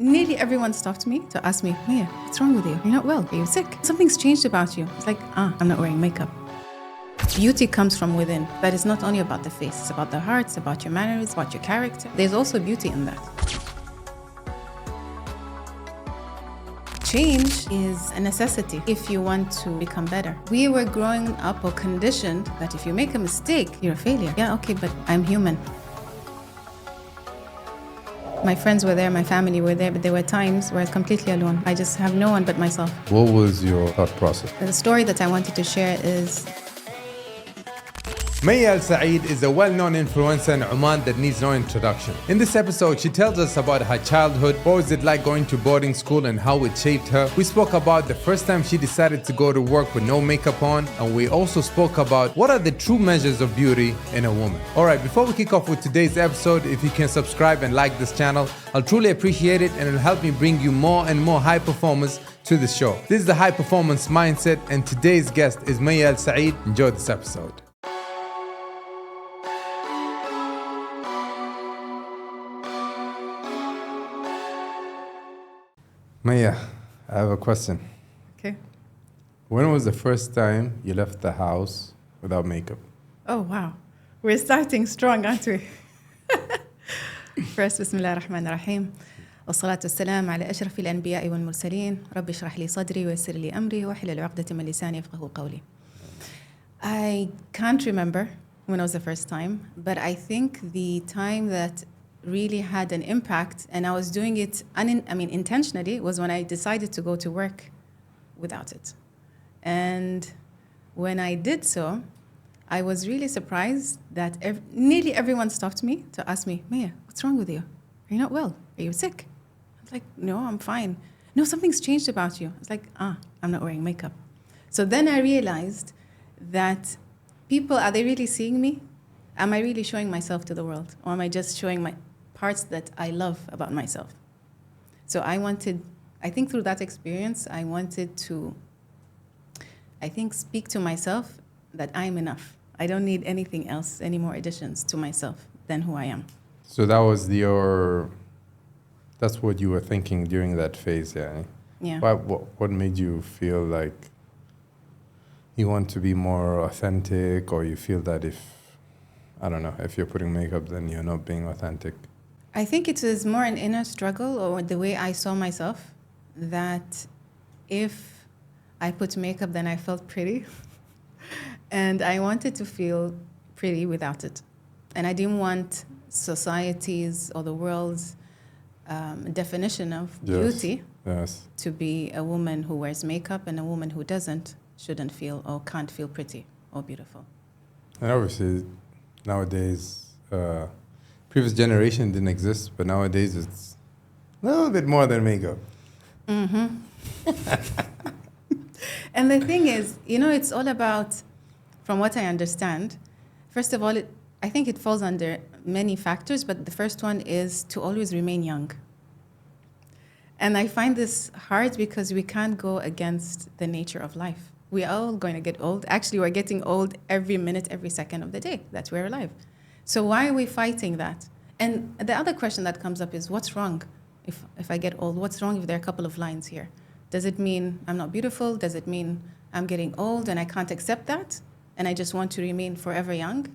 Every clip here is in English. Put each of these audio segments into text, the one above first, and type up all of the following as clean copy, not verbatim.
Nearly everyone stopped me to ask me, Mayya, what's wrong with you? You're not well. Are you sick? Something's changed about you. It's like, I'm not wearing makeup. Beauty comes from within. That is not only about the face. It's about the heart. It's about your manners. It's about your character. There's also beauty in that. Change is a necessity if you want to become better. We were growing up or conditioned that if you make a mistake, you're a failure. Yeah, okay, but I'm human. My friends were there, my family were there, but there were times where I was completely alone. I just have no one but myself. What was your thought process? The story that I wanted to share is Mayya Al Said is a well-known influencer in Oman that needs no introduction. In this episode, she tells us about her childhood, what was it like going to boarding school and how it shaped her. We spoke about the first time she decided to go to work with no makeup on, and we also spoke about what are the true measures of beauty in a woman. Alright, before we kick off with today's episode, if you can subscribe and like this channel, I'll truly appreciate it, and it'll help me bring you more and more high performers to the show. This is the High Performance Mindset, and today's guest is Mayya Al Said. Enjoy this episode. Mayya, I have a question. okay. When was the first time you left the house without makeup? Oh, wow. We're starting strong, aren't we? First, Bismillah ar-Rahman ar-Rahim. والصلاة والسلام على أشرف الأنبياء والمرسلين رب اشرح لي صدري ويسر لي أمري واحلل عقدة من لساني يفقهوا قولي. I can't remember when it was the first time, but I think the time that really had an impact, and I was doing it intentionally, was when I decided to go to work without it. And when I did so, I was really surprised that nearly everyone stopped me to ask me, Mayya, what's wrong with you? Are you not well? Are you sick? I was like, no, I'm fine. No, something's changed about you. It's like, I'm not wearing makeup. So then I realized that people, are they really seeing me? Am I really showing myself to the world? Or am I just showing my parts that I love about myself? So I think through that experience, I wanted to, speak to myself that I'm enough. I don't need anything else, any more additions to myself than who I am. So that's what you were thinking during that phase, yeah? Yeah. What made you feel like you want to be more authentic, or you feel that if you're putting makeup, then you're not being authentic? I think it is more an inner struggle, or the way I saw myself, that if I put makeup, then I felt pretty. And I wanted to feel pretty without it. And I didn't want society's or the world's definition of beauty to be a woman who wears makeup, and a woman who doesn't shouldn't feel or can't feel pretty or beautiful. And obviously, nowadays, previous generation didn't exist, but nowadays it's a little bit more than makeup. Mm-hmm. And the thing is, it's all about, from what I understand, first of all, I think it falls under many factors, but the first one is to always remain young. And I find this hard because we can't go against the nature of life. We are all going to get old. Actually, we're getting old every minute, every second of the day that we're alive. So why are we fighting that? And the other question that comes up is, what's wrong if I get old? What's wrong if there are a couple of lines here? Does it mean I'm not beautiful? Does it mean I'm getting old and I can't accept that? And I just want to remain forever young?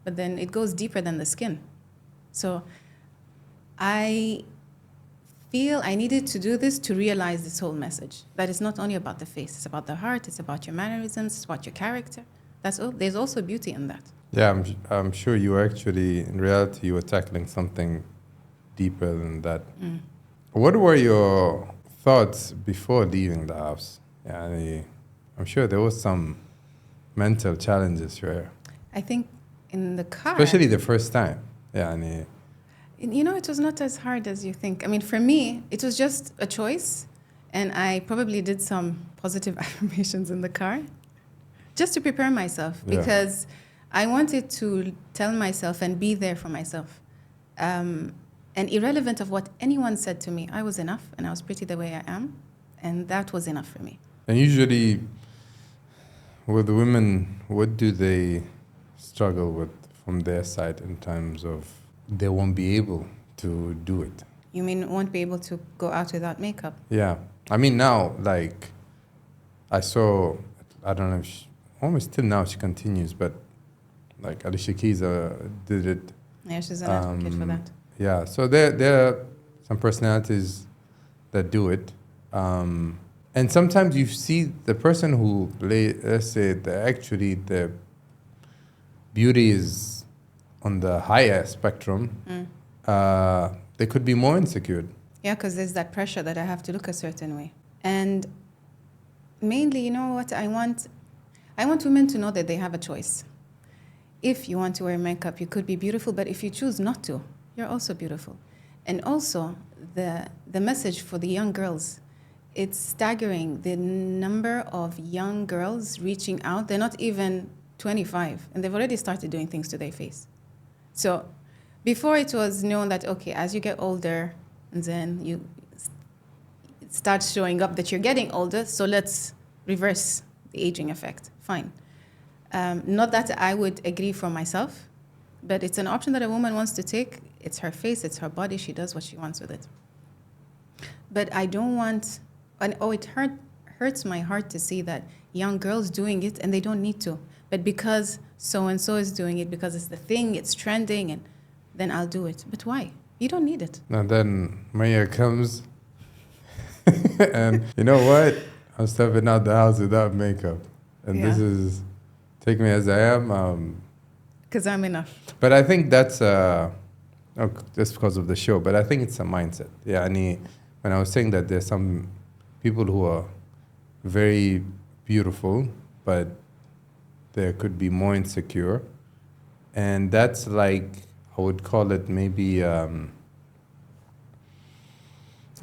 But then it goes deeper than the skin. So I feel I needed to do this to realize this whole message. That it's not only about the face. It's about the heart. It's about your mannerisms. It's about your character. There's also beauty in that. Yeah, I'm sure you actually, in reality, you were tackling something deeper than that. Mm. What were your thoughts before leaving the house? Yeah, I'm sure there was some mental challenges here. I think in the car... Especially the first time. Yeah, it was not as hard as you think. I mean, for me, it was just a choice. And I probably did some positive affirmations in the car just to prepare myself. Because I wanted to tell myself and be there for myself. And irrelevant of what anyone said to me, I was enough and I was pretty the way I am. And that was enough for me. And usually, with women, what do they struggle with from their side in terms of they won't be able to do it? You mean won't be able to go out without makeup? Yeah. I mean, now, like, I saw, I don't know if she, almost till now she continues, but like Alicia Keys did it. Yeah, she's an advocate for that. Yeah, so there are some personalities that do it. And sometimes you see the person who, let's say, the beauty is on the higher spectrum, they could be more insecure. Yeah, because there's that pressure that I have to look a certain way. And mainly, you know what I want? I want women to know that they have a choice. If you want to wear makeup, you could be beautiful, but if you choose not to, you're also beautiful. And also, the message for the young girls, it's staggering the number of young girls reaching out. They're not even 25, and they've already started doing things to their face. So before it was known that, okay, as you get older, and then it starts showing up that you're getting older, so let's reverse the aging effect. Fine. Not that I would agree for myself, but it's an option that a woman wants to take. It's her face, it's her body, she does what she wants with it. But I don't want, it hurts my heart to see that young girls doing it and they don't need to. But because so-and-so is doing it, because it's the thing, it's trending, and then I'll do it. But why? You don't need it. And then Mayya comes and you know what? I'm stepping out the house without makeup. And this is, take me as I am. Because I'm enough. But I think that's just because of the show, but I think it's a mindset. Yeah, when I was saying that there's some people who are very beautiful, but they could be more insecure. And that's like, I would call it maybe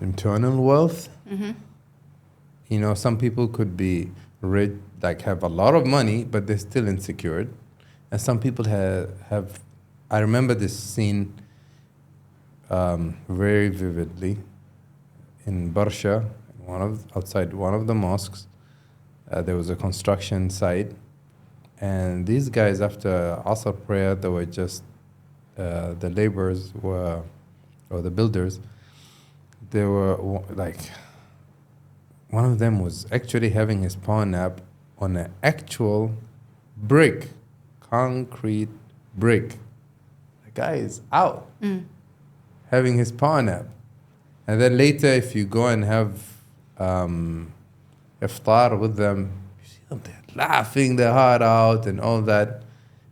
internal wealth. Mm-hmm. You know, some people could be rich, like have a lot of money, but they're still insecure. And some people have I remember this scene very vividly in Barsha, outside one of the mosques. There was a construction site. And these guys, after Asr prayer, they were just, the laborers were, or the builders, they were like, one of them was actually having his power nap on an actual brick, concrete brick. The guy is out having his power nap. And then later, if you go and have iftar with them, you see them there laughing their heart out and all that.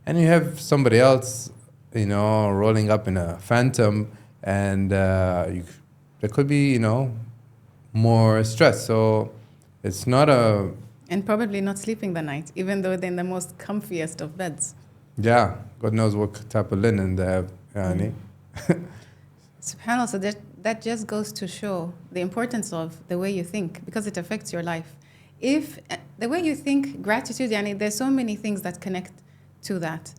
And you have somebody else, you know, rolling up in a Phantom, and there could be, you know, more stress. So it's not a... And probably not sleeping the night, even though they're in the most comfiest of beds. Yeah, God knows what type of linen they have. Yani. SubhanAllah, so that just goes to show the importance of the way you think, because it affects your life. If the way you think, gratitude, yani, there's so many things that connect to that.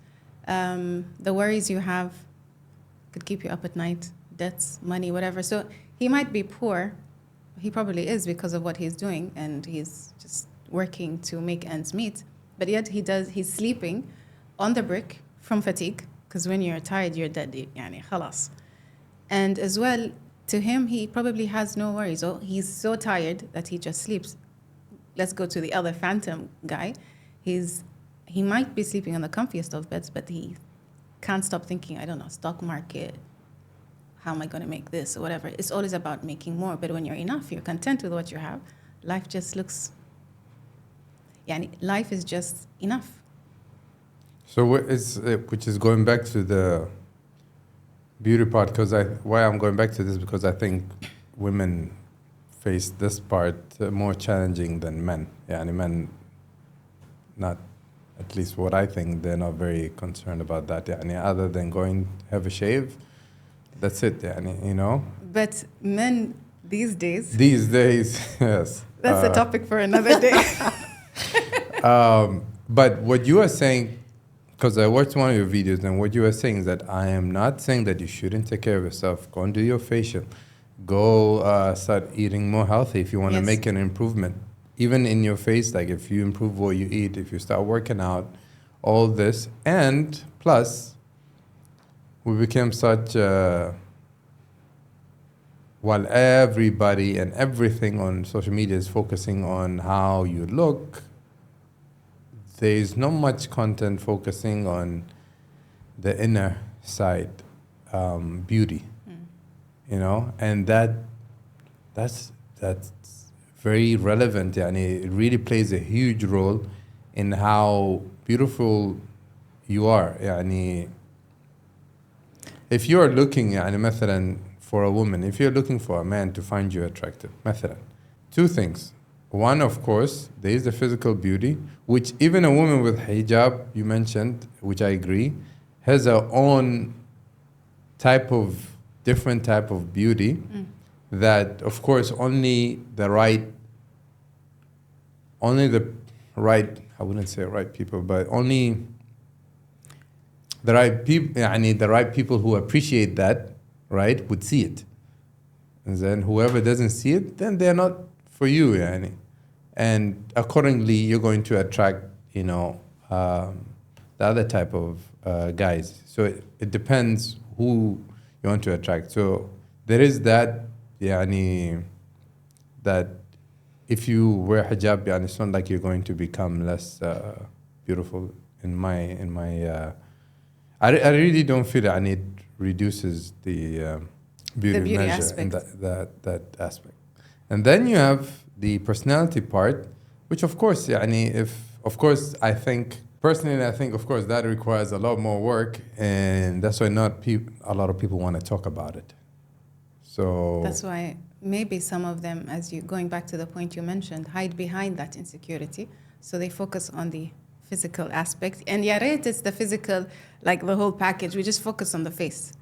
The worries you have could keep you up at night, debts, money, whatever. So he might be poor. He probably is because of what he's doing, and he's just working to make ends meet. But yet he's sleeping on the brick from fatigue, because when you're tired, you're dead. Yani, khalas. And as well, to him, he probably has no worries. Oh, he's so tired that he just sleeps. Let's go to the other Phantom guy. He might be sleeping on the comfiest of beds, but he can't stop thinking, I don't know, stock market, how am I going to make this or whatever. It's always about making more. But when you're enough, you're content with what you have, life just looks, life is just enough. So which is going back to the beauty part, because why I'm going back to this, because I think women face this part more challenging than men. Men, not, at least what I think, they're not very concerned about that. Other than going have a shave, that's it. You know. But men these days. These days, yes. That's a topic for another day. But what you are saying, because I watched one of your videos, and what you are saying is that I am not saying that you shouldn't take care of yourself. Go and do your facial. Go start eating more healthy if you want to make an improvement. Even in your face, like if you improve what you eat, if you start working out, all this. And plus, we became such while everybody and everything on social media is focusing on how you look, there's not much content focusing on the inner side, beauty, you know, and that's very relevant. And it really plays a huge role in how beautiful you are. يعني if you're looking يعني مثلا for a woman, if you're looking for a man to find you attractive, مثلا, two things. One, of course, there is the physical beauty, which even a woman with hijab, you mentioned, which I agree, has her own different type of beauty that, of course, only the right, I wouldn't say right people, but only the right people, the right people who appreciate that, right, would see it. And then whoever doesn't see it, then they're not for you, يعني. And accordingly, you're going to attract, the other type of guys. So it depends who you want to attract. So there is that, that if you wear hijab, it's not like you're going to become less beautiful. I really don't feel it The reduces the beauty measure aspect. in that aspect. And then you have the personality part, which of course, I think personally, of course that requires a lot more work, and that's why a lot of people want to talk about it. So that's why maybe some of them, going back to the point you mentioned, hide behind that insecurity. So they focus on the physical aspect. And yeah, right, it's the physical, like the whole package. We just focus on the face.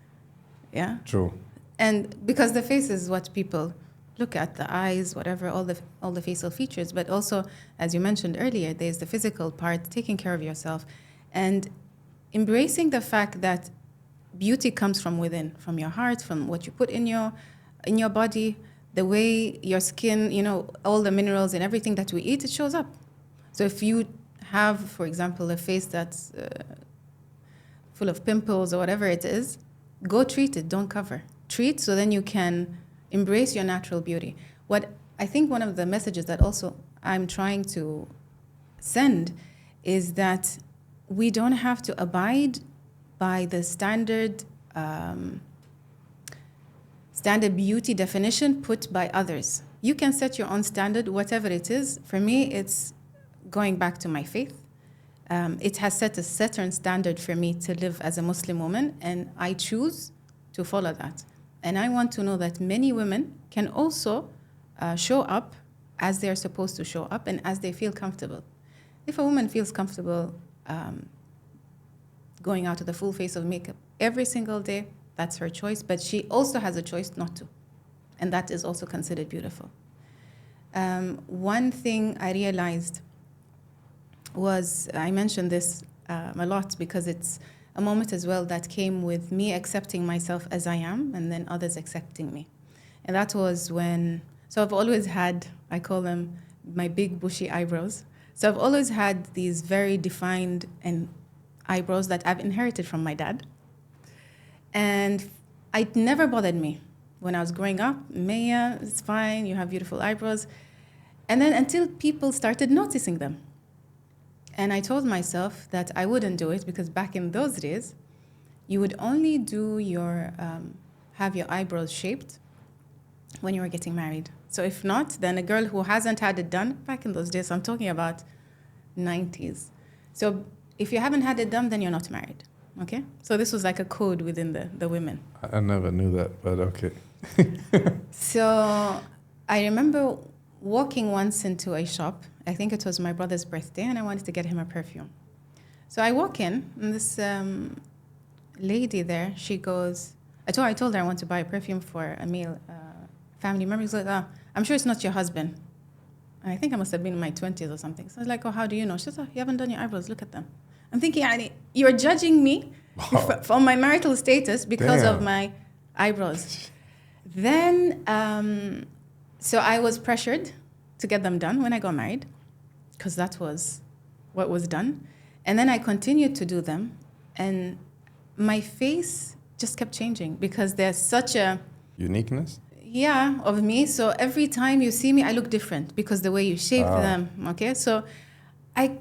Yeah? True. And because the face is what people look at, the eyes, whatever, all the facial features. But also, as you mentioned earlier, there's the physical part, taking care of yourself, and embracing the fact that beauty comes from within, from your heart, from what you put in your body, the way your skin, all the minerals and everything that we eat, it shows up. So if you have, for example, a face that's full of pimples or whatever it is, go treat it, don't cover. Treat so then you can embrace your natural beauty. What I think one of the messages that also I'm trying to send is that we don't have to abide by the standard beauty definition put by others. You can set your own standard, whatever it is. For me, it's going back to my faith. It has set a certain standard for me to live as a Muslim woman, and I choose to follow that. And I want to know that many women can also show up as they're supposed to show up and as they feel comfortable. If a woman feels comfortable going out with a full face of makeup every single day, that's her choice, but she also has a choice not to. And that is also considered beautiful. One thing I realized was, I mentioned this a lot because it's a moment as well that came with me accepting myself as I am and then others accepting me. And that was so I've always had, I call them my big bushy eyebrows. So I've always had these very defined eyebrows that I've inherited from my dad. And it never bothered me. When I was growing up, Mayya, it's fine, you have beautiful eyebrows. And then until people started noticing them. And I told myself that I wouldn't do it because back in those days, you would only do have your eyebrows shaped when you were getting married. So if not, then a girl who hasn't had it done, back in those days, I'm talking about 90s. So if you haven't had it done, then you're not married, okay? So this was like a code within the women. I never knew that, but okay. So I remember walking once into a shop. I think it was my brother's birthday, and I wanted to get him a perfume. So I walk in, and this lady there, she goes, I told her I want to buy a perfume for a male family member. She's like, I'm sure it's not your husband. And I think I must have been in my 20s or something. So I was like, how do you know? She said, you haven't done your eyebrows, look at them. I'm thinking, you're judging me from my marital status because of my eyebrows. Then, so I was pressured to get them done when I got married, because that was what was done. And then I continued to do them, and my face just kept changing because there's such a uniqueness. Yeah, of me. So every time you see me, I look different because the way you shape them. Okay, so I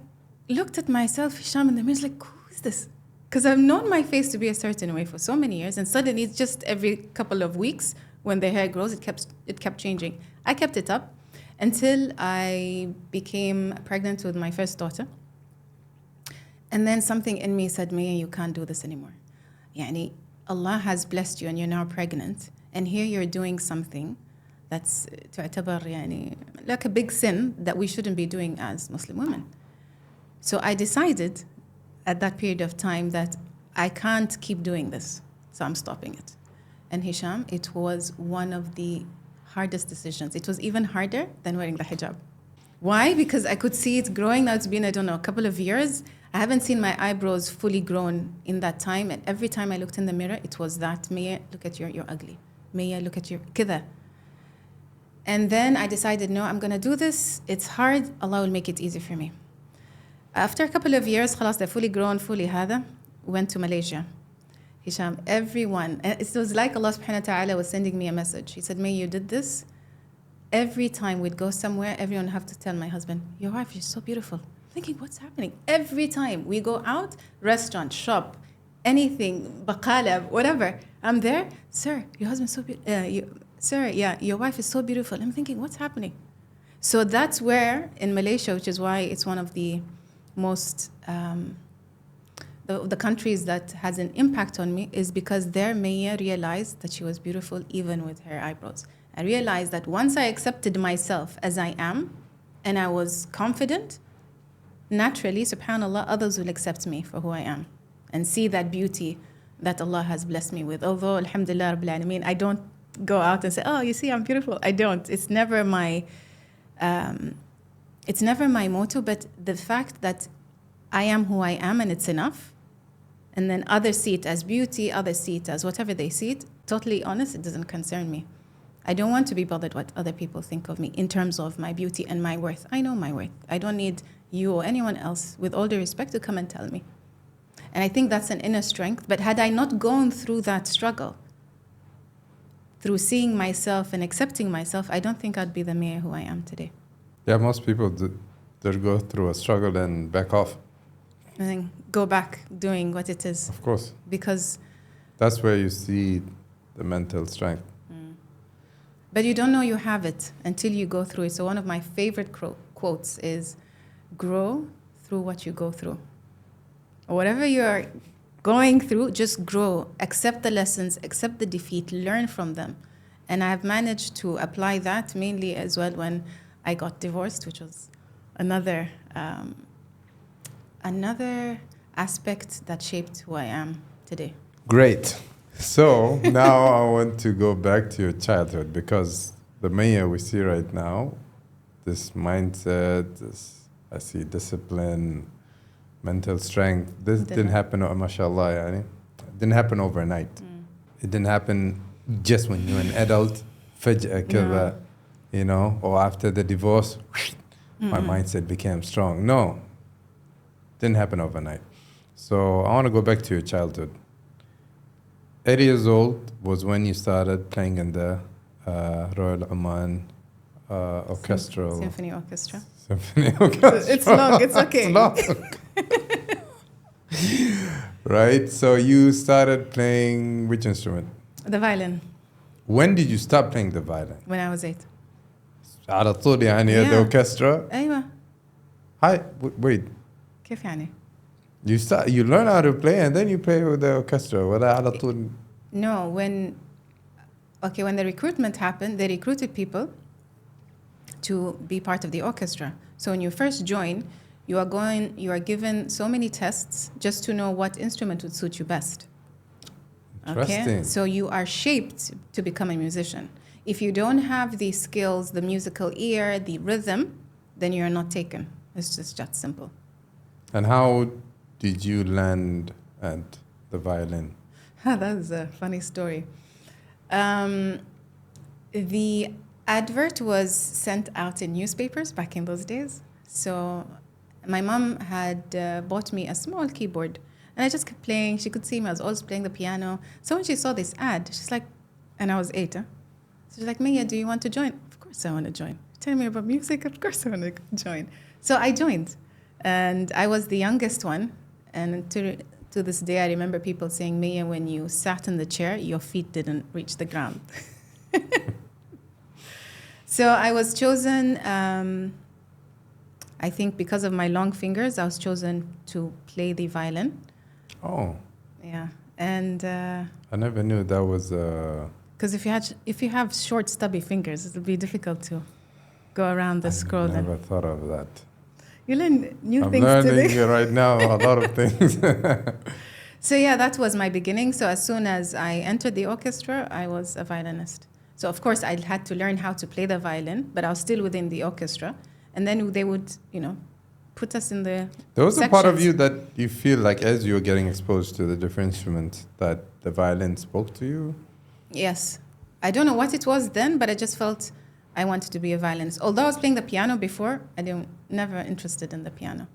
looked at myself, Hisham, in the mirror, like, who is this? Because I've known my face to be a certain way for so many years, and suddenly it's just every couple of weeks when the hair grows, it kept changing. I kept it up until I became pregnant with my first daughter. And then something in me said, Mayya, you can't do this anymore. Yani, Allah has blessed you and you're now pregnant. And here you're doing something that's تعتبر يعني, like a big sin that we shouldn't be doing as Muslim women. So I decided at that period of time that I can't keep doing this. So I'm stopping it. And Hisham, it was one of the hardest decisions. It was even harder than wearing the hijab. Why? Because I could see it growing. Now it's been, I don't know, a couple of years. I haven't seen my eyebrows fully grown in that time. And every time I looked in the mirror, it was that, Mayya, look at you're ugly. Mayya, look at your, كذا. And then I decided, no, I'm going to do this. It's hard. Allah will make it easy for me. After a couple of years, خلاص, they're fully grown, fully هذا, went to Malaysia. Hisham, everyone, it was like Allah subhanahu wa ta'ala was sending me a message. He said, May, you did this. Every time we'd go somewhere, everyone would have to tell my husband, your wife is so beautiful. Thinking, what's happening? Every time we go out, restaurant, shop, anything, baqala, whatever, I'm there. Sir, your husband's so beautiful. Sir, yeah, your wife is so beautiful. I'm thinking, what's happening? So that's where in Malaysia, which is why it's one of the most, the countries that has an impact on me, is because there Mayya realized that she was beautiful even with her eyebrows. I realized that once I accepted myself as I am and I was confident, naturally, subhanAllah, others will accept me for who I am and see that beauty that Allah has blessed me with. Although, alhamdulillah, Rabbil Alameen, I don't go out and say, oh, you see, I'm beautiful. I don't. It's never my motto, but the fact that I am who I am and it's enough, and then others see it as beauty, others see it as whatever they see it, totally honest, it doesn't concern me. I don't want to be bothered what other people think of me in terms of my beauty and my worth. I know my worth. I don't need you or anyone else, with all due respect, to come and tell me. And I think that's an inner strength. But had I not gone through that struggle, through seeing myself and accepting myself, I don't think I'd be the Mayya who I am today. Yeah, most people they go through a struggle and back off. And then go back doing what it is. Of course. Because that's where you see the mental strength. But you don't know you have it until you go through it. So one of my favorite quotes is, grow through what you go through. Or whatever you're going through, just grow. Accept the lessons, accept the defeat, learn from them. And I've managed to apply that mainly as well when I got divorced, which was another aspect that shaped who I am today. Great. So now I want to go back to your childhood, because the Mayya we see right now, this mindset, I see discipline, mental strength. This didn't happen, mashallah, yani. It didn't happen overnight. It didn't happen just when you're an adult, فجأة كذا, you know, or after the divorce, my mindset became strong. No, didn't happen overnight. So I want to go back to your childhood. 8 years old was when you started playing in the Royal Oman Orchestral Symphony Orchestra. Symphony Orchestra. It's long, it's okay. It's long. Right, so you started playing which instrument? The violin. When did you stop playing the violin? When I was 8. على طول يعني the orchestra. أيوة. Hi, wait. كيف يعني? You learn how to play and then you play with the orchestra. ولا على طول? No, when the recruitment happened, they recruited people to be part of the orchestra. So when you first join, you are given so many tests just to know what instrument would suit you best. Interesting. Okay? So you are shaped to become a musician. If you don't have the skills, the musical ear, the rhythm, then you're not taken. It's just that simple. And how did you land at the violin? That's a funny story. The advert was sent out in newspapers back in those days. So my mom had bought me a small keyboard, and I just kept playing. She could see me. I was always playing the piano. So when she saw this ad, she's like, and I was 8, huh? So she's like, Mayya, do you want to join? Of course I want to join. Tell me about music? Of course I want to join. So I joined. And I was the youngest one. And to this day, I remember people saying, Mayya, when you sat in the chair, your feet didn't reach the ground. So I was chosen, I think because of my long fingers, I was chosen to play the violin. Oh, Yeah. And I never knew that was. because if you have short, stubby fingers, it'll be difficult to go around the scroll. I never thought of that. You learn new I'm things learning today. right now a lot of things. So yeah, that was my beginning. So as soon as I entered the orchestra, I was a violinist. So of course I had to learn how to play the violin, but I was still within the orchestra. And then they would, put us in the There was a part of sections. you that you feel like as you were getting exposed to the different instruments that the violin spoke to you? Yes. I don't know what it was then, but I just felt I wanted to be a violinist. Although I was playing the piano before, never interested in the piano.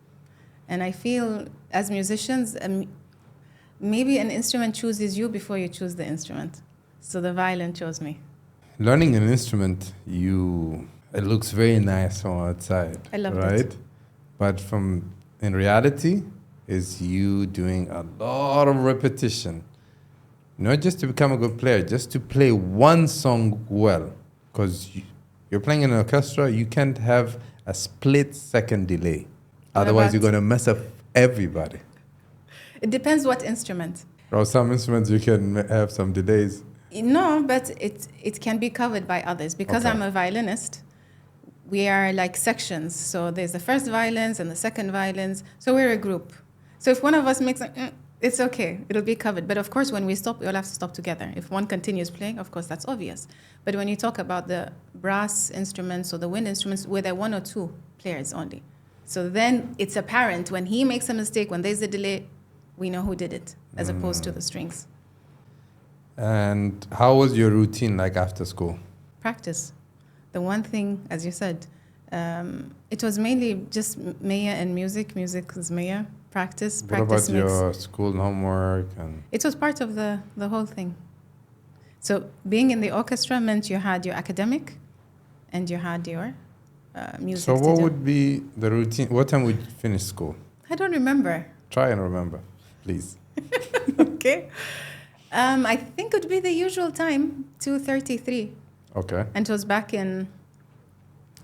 And I feel as musicians, maybe an instrument chooses you before you choose the instrument. So the violin chose me. Learning an instrument, it looks very nice from outside. I loved right? it. But in reality, is you doing a lot of repetition. Not just to become a good player, just to play one song well. Because you're playing in an orchestra, you can't have a split-second delay. Otherwise, you're going to mess up everybody. It depends what instrument. Or some instruments, you can have some delays. No, but it can be covered by others. Because Okay. I'm a violinist, we are like sections. So there's the first violins and the second violins. So we're a group. So if one of us makes it's okay. It'll be covered. But of course, when we stop, we all have to stop together. If one continues playing, of course, that's obvious. But when you talk about the brass instruments or the wind instruments, where there are one or two players only. So then it's apparent when he makes a mistake, when there's a delay, we know who did it, as opposed to the strings. And how was your routine like after school? Practice. The one thing, as you said, it was mainly just Mayya and music. Music is Mayya. Practice. What Practice about makes. your school homework? And It was part of the whole thing. So being in the orchestra meant you had your academic and you had your music. so to what do. would be the routine? What time would you finish school? I don't remember. Try and remember, please. Okay. I think it would be the usual time, 2:33. Okay. And it was back in,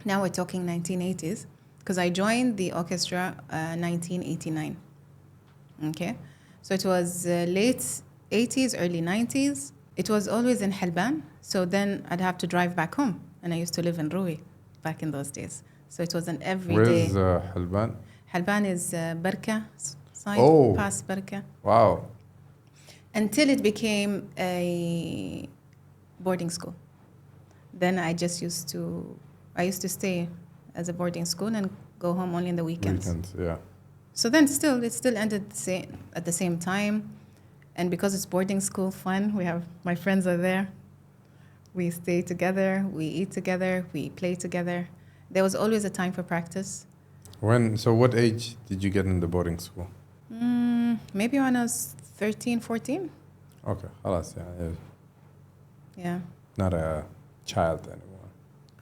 now we're talking 1980s, because I joined the orchestra 1989. Okay. So it was late 80s, early 90s. It was always in Halban. So then I'd have to drive back home. And I used to live in Rui back in those days. So it was an everyday. Where's Halban? Halban is Barka side, Oh. past Barka. Wow. Until it became a boarding school. Then I used to stay as a boarding school and go home only in the weekends. Yeah. So then it still ended at the same time. And because it's boarding school fun, my friends are there. We stay together, we eat together, we play together. There was always a time for practice. So what age did you get in the boarding school? Maybe when I was 13, 14. Okay. Halas, yeah. Yeah. Not a child anymore.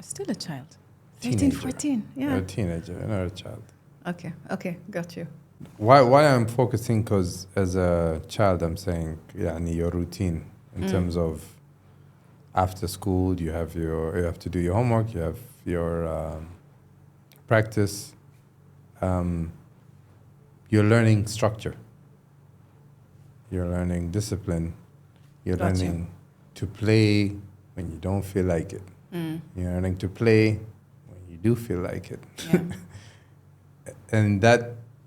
Still a child. 13, Teenager. 14. You're Yeah. a teenager, you're not a child. Okay, got you. Why I'm focusing, because as a child I'm saying, your routine in terms of after school you have to do your homework, you have your practice, you're learning structure, you're learning discipline, you're Got you. learning to play when you don't feel like it, you're learning to play when you do feel like it. Yeah. And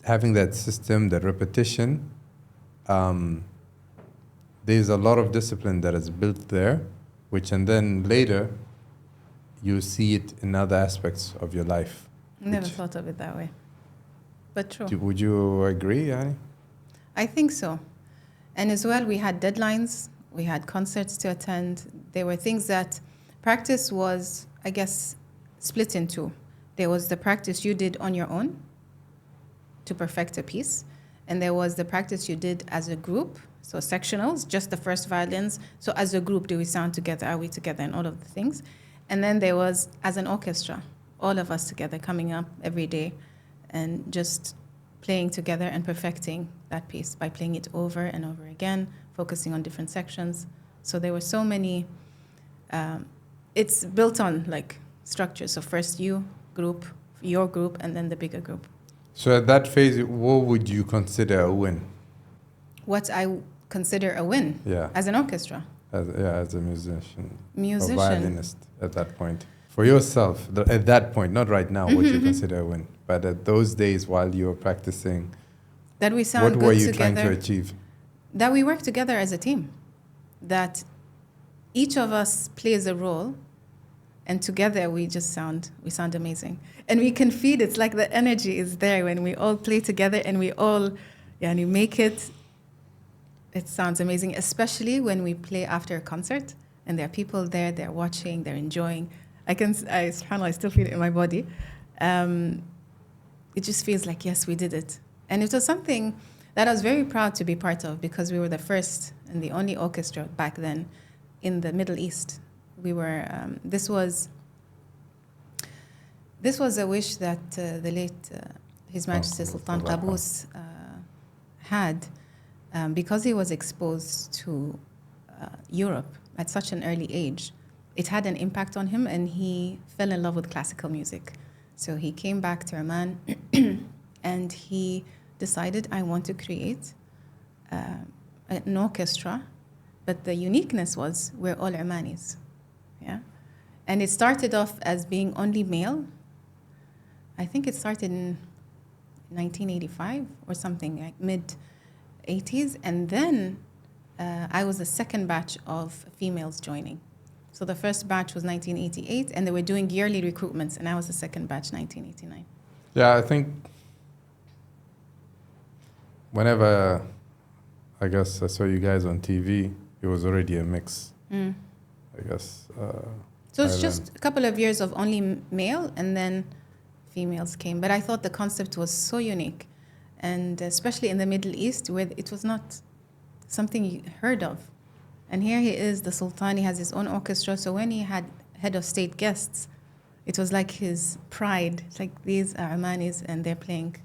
having that system, that repetition, there's a lot of discipline that is built there, and then later you see it in other aspects of your life. Never thought of it that way. But true. Would you agree, Yani? I think so. And as well, we had deadlines. We had concerts to attend. There were things that practice was, I guess, split in two. There was the practice you did on your own to perfect a piece. And there was the practice you did as a group So sectionals, just the first violins. So as a group, do we sound together? Are we together? And all of the things. And then there was as an orchestra, all of us together coming up every day and just playing together and perfecting that piece by playing it over and over again, focusing on different sections. So there were so many, it's built on like structure. So first your group, and then the bigger group. So at that phase, what would you consider a win? What I consider a win as an orchestra. As a musician. Musician. Or violinist at that point. For yourself, at that point, not right now, what you consider a win, but at those days while you were practicing, that we sound what good were you together, trying to achieve? That we work together as a team. That each of us plays a role, and together we sound amazing. And we can feed it, like the energy is there when we all play together and we all make it sounds amazing, especially when we play after a concert and there are people there, they're watching, they're enjoying. SubhanAllah, I still feel it in my body. It just feels like, yes, we did it. And it was something that I was very proud to be part of because we were the first and the only orchestra back then in the Middle East. We were, this was a wish that the late His Majesty Sultan Qaboos had because he was exposed to Europe at such an early age. It had an impact on him and he fell in love with classical music. So he came back to Oman and he decided, I want to create an orchestra, but the uniqueness was we're all Omanis. Yeah, and it started off as being only male. I think it started in 1985 or something, like mid-80s. And then I was the second batch of females joining. So the first batch was 1988, and they were doing yearly recruitments, and I was the second batch, 1989. Yeah, I think whenever, I guess, I saw you guys on TV, it was already a mix, I guess. So it's just a couple of years of only male, and then females came. But I thought the concept was so unique, and especially in the Middle East, where it was not something you heard of. And here he is, the Sultan, he has his own orchestra. So when he had head of state guests, it was like his pride. It's like, these are Omanis and they're playing.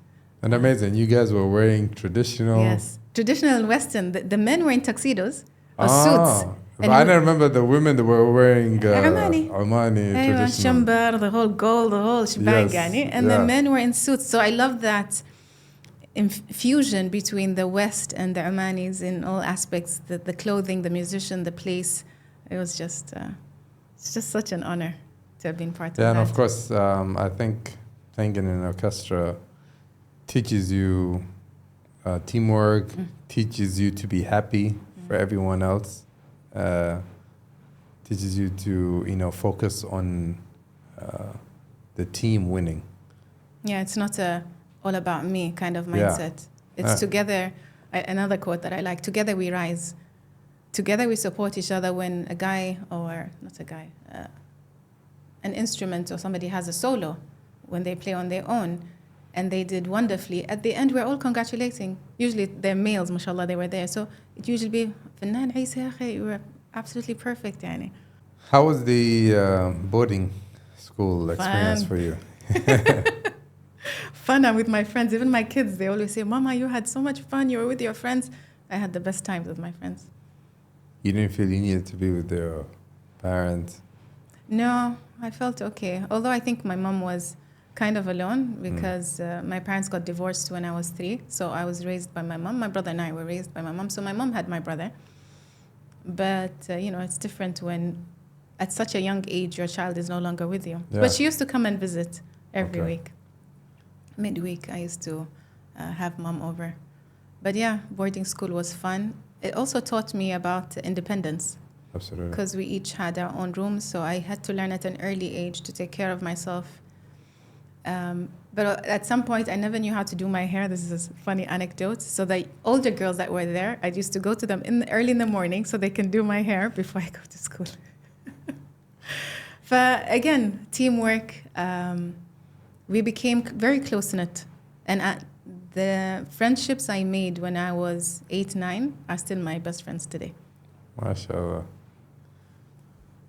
And amazing, you guys were wearing traditional. Yes, traditional and Western. The men were in tuxedos or suits. But I don't remember the women that were wearing Omani traditional. Shambar, the whole gold, the whole shebang, and the men were in suits. So I love that fusion between the West and the Omanis in all aspects, the clothing, the musician, the place. It was just, it's just such an honor to have been part of that. Yeah, and of course, I think playing in an orchestra teaches you teamwork, teaches you to be happy for everyone else, teaches you to, focus on the team winning. Yeah, it's not all about me kind of mindset. It's together. Another quote that I like, together we rise. Together we support each other when a guy, or not a guy, an instrument or somebody has a solo, when they play on their own, and they did wonderfully. At the end, we're all congratulating. Usually they're males, mashallah, they were there. So it usually be, Fannan Isa ya akhi, you were absolutely perfect. Yani. How was the boarding school experience for you? Fun. I'm with my friends, even my kids, they always say, Mama, you had so much fun, you were with your friends. I had the best times with my friends. You didn't feel you needed to be with your parents? No, I felt okay. Although I think my mom was kind of alone because my parents got divorced when I was 3. So I was raised by my mom. My brother and I were raised by my mom. So my mom had my brother. But, it's different when at such a young age, your child is no longer with you. Yeah. But she used to come and visit every week. Midweek, I used to have mom over. But yeah, boarding school was fun. It also taught me about independence. Absolutely. Because we each had our own rooms, so I had to learn at an early age to take care of myself. But at some point, I never knew how to do my hair. This is a funny anecdote. So the older girls that were there, I used to go to them early in the morning so they can do my hair before I go to school. Again, teamwork. We became very close-knit. And the friendships I made when I was 8, 9 are still my best friends today. MashaAllah.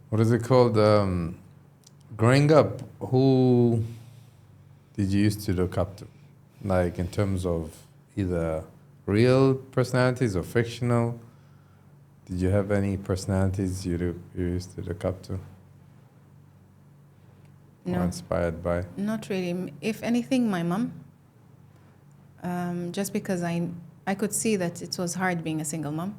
What is it called? Growing up, who did you used to look up to? Like in terms of either real personalities or fictional? Did you have any personalities you used to look up to? Or No, inspired by? not really. If anything, my mom. Just because I could see that it was hard being a single mom.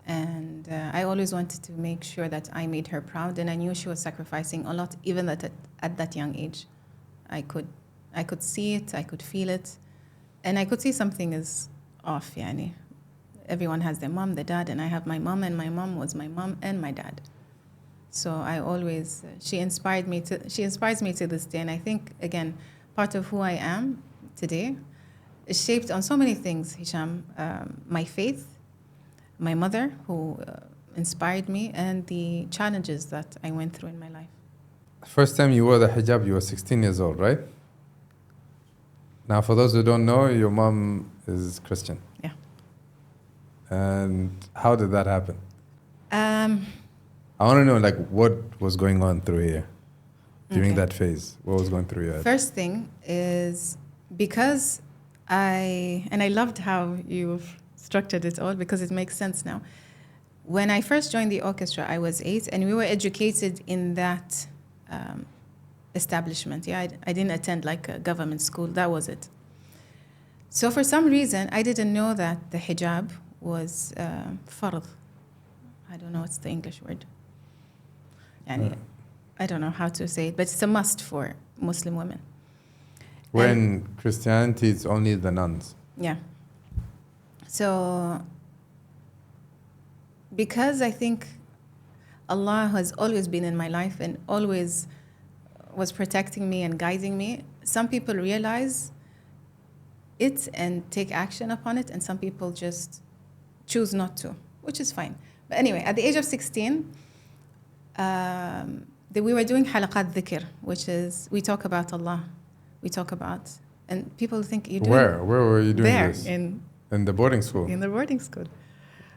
And I always wanted to make sure that I made her proud, and I knew she was sacrificing a lot, even at that young age. I could see it, I could feel it, and I could see something is off. Yani, everyone has their mom, their dad, and I have my mom, and my mom was my mom and my dad. So I always she inspires me to this day, and I think again part of who I am today is shaped on so many things. Hisham, my faith, my mother who inspired me, and the challenges that I went through in my life. First time you wore the hijab, you were 16 years old, right? Now, for those who don't know, your mom is Christian. Yeah. And how did that happen? Um, I want to know, like, what was going on through here during Okay. that phase? What was going through your head? First thing is because I loved how you've structured it all because it makes sense now. When I first joined the orchestra, I was 8, and we were educated in that establishment. Yeah, I didn't attend like a government school. That was it. So for some reason, I didn't know that the hijab was fard. I don't know what's the English word. Yani, I don't know how to say it, but it's a must for Muslim women. When Christianity is only the nuns. Yeah. So, because I think Allah has always been in my life and always was protecting me and guiding me, some people realize it and take action upon it, and some people just choose not to, which is fine. But anyway, at the age of 16, we were doing halaqat dhikr, which is we talk about Allah. We talk about, and people think you're doing Where were you doing there this? in the boarding school? the boarding school.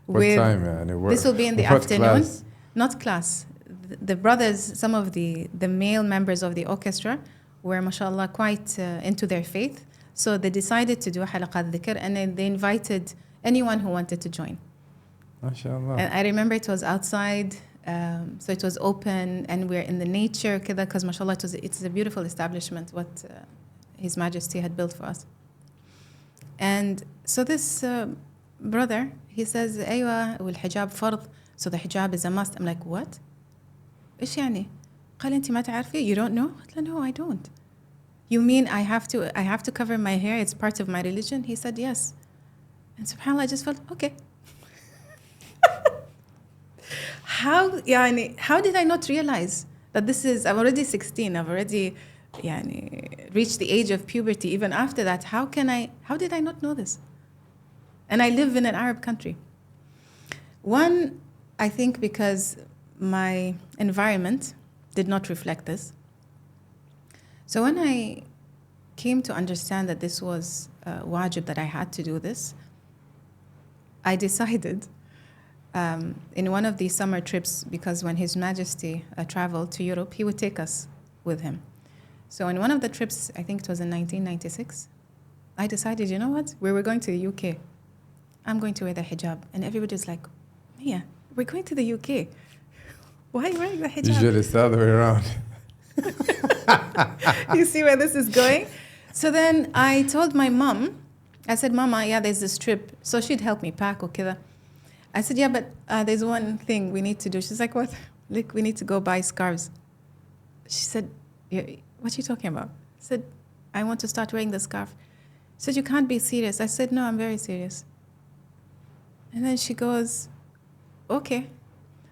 What time? Yeah, This will be in the what afternoon. class? Not class. The brothers, some of the male members of the orchestra were, mashallah, quite into their faith. So they decided to do a halaqat dhikr, and then they invited anyone who wanted to join. MashaAllah. And I remember it was outside, so it was open, and we're in the nature, because mashallah, it's a beautiful establishment, what His Majesty had built for us. And so this brother, he says, أيوة والحجاب فرض, so the hijab is a must. I'm like, what? إيش يعني؟ قال أنت ما تعرفي? You don't know? قلت له, no, I don't. You mean I have to cover my hair? It's part of my religion? He said, yes. And subhanAllah, I just felt, okay. How did I not realize that I'm already 16, I've already reached the age of puberty. Even after that, how did I not know this? And I live in an Arab country. One, I think because my environment did not reflect this. So when I came to understand that this was wajib, that I had to do this, I decided in one of these summer trips, because when His Majesty traveled to Europe, he would take us with him. So in one of the trips, I think it was in 1996, I decided, you know what? We were going to the UK. I'm going to wear the hijab. And everybody's like, Mayya, we're going to the UK. Why are you wearing the hijab? Usually it's the other way around. You see where this is going? So then I told my mom, I said, Mama, yeah, there's this trip. So she'd help me pack or kida. I said, yeah, but there's one thing we need to do. She's like, what? Look, we need to go buy scarves. She said, yeah, what are you talking about? I said, I want to start wearing the scarf. She said, you can't be serious. I said, no, I'm very serious. And then she goes, okay.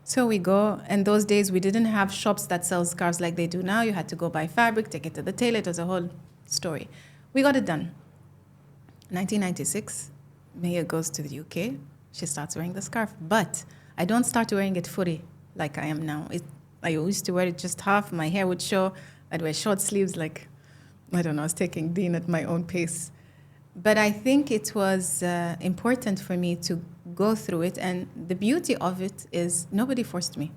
So we go, and those days we didn't have shops that sell scarves like they do now. You had to go buy fabric, take it to the tailor. It was a whole story. We got it done. 1996, Mayya goes to the UK. She starts wearing the scarf. But I don't start wearing it fully like I am now. I used to wear it just half. My hair would show. I'd wear short sleeves like, I don't know, I was taking Deen at my own pace. But I think it was important for me to go through it. And the beauty of it is nobody forced me.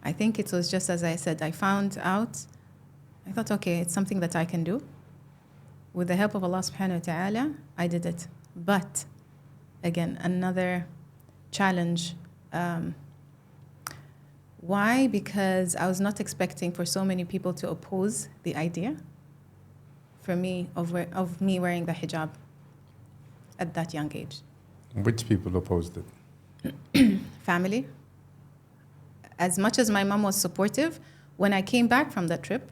I think it was just as I said, I found out, I thought, okay, it's something that I can do. With the help of Allah subhanahu wa ta'ala, I did it. But again, another challenge. Why? Because I was not expecting for so many people to oppose the idea for me of me wearing the hijab at that young age. Which people opposed it? Family. As much as my mom was supportive, when I came back from that trip,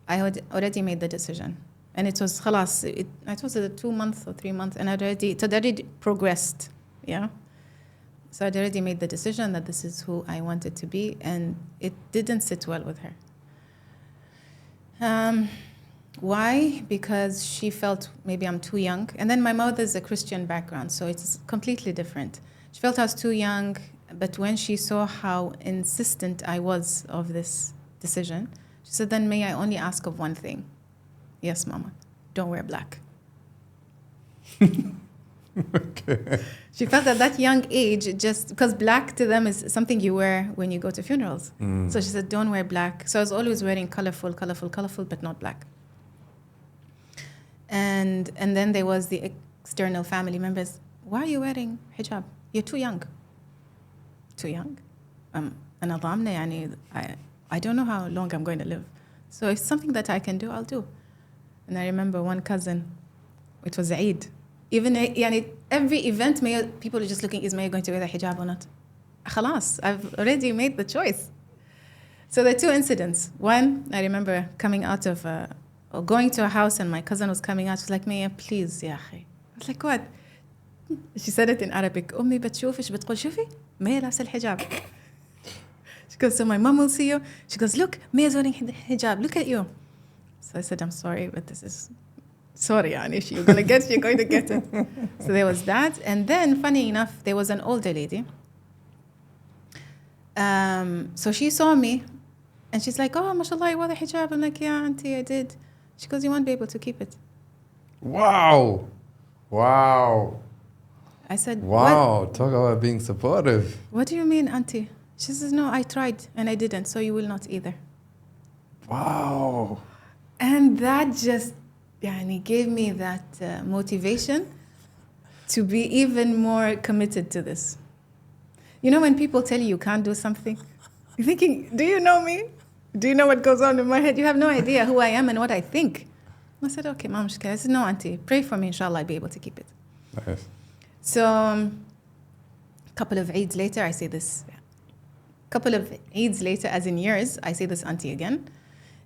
I had already made the decision. And it was khalas, it was 2 months or 3 months, and it had already progressed, yeah? So I'd already made the decision that this is who I wanted to be, and it didn't sit well with her. Why? Because she felt maybe I'm too young. And then my mother's a Christian background, so it's completely different. She felt I was too young, but when she saw how insistent I was of this decision, she said, then may I only ask of one thing? Yes, Mama, don't wear black. Okay. She felt at that young age, just because black to them is something you wear when you go to funerals. So she said, don't wear black. So I was always wearing colorful, but not black. And then there was the external family members. Why are you wearing hijab? You're too young. Too young? أنا ضامنة يعني I don't know how long I'm going to live. So if it's something that I can do, I'll do. And I remember one cousin, it was Eid. Even يعني every event, people are just looking, is Mayya going to wear the hijab or not? خلاص, I've already made the choice. So there are two incidents. One, I remember coming out of, or going to a house and my cousin was coming out. She's like, Mayya, please, يا أخي. I was like, what? She said it in Arabic. أمي بتشوفش بتقول شوفي Mayya لابسة الحجاب. She goes, so my mom will see you. She goes, look, Mayya's wearing hijab. Look at you. So I said, I'm sorry, but this is... Sorry, yani, if you're going to get, you're going to get it. So there was that. And then, funny enough, there was an older lady. So she saw me, and she's like, oh, mashallah, you wore the hijab. I'm like, yeah, auntie, I did. She goes, you won't be able to keep it. Wow. I said, wow, what? talk about being supportive. What do you mean, auntie? She says, no, I tried, and I didn't, so you will not either. Wow. And that just... Yani gave me that motivation to be even more committed to this. You know when people tell you can't do something? You're thinking, do you know me? Do you know what goes on in my head? You have no idea who I am and what I think. I said, okay, Mom, I said, no, auntie, pray for me, inshallah, I'll be able to keep it. Nice. So a couple of Eids later, I say this. Couple of Eids later, as in years, I say this auntie again.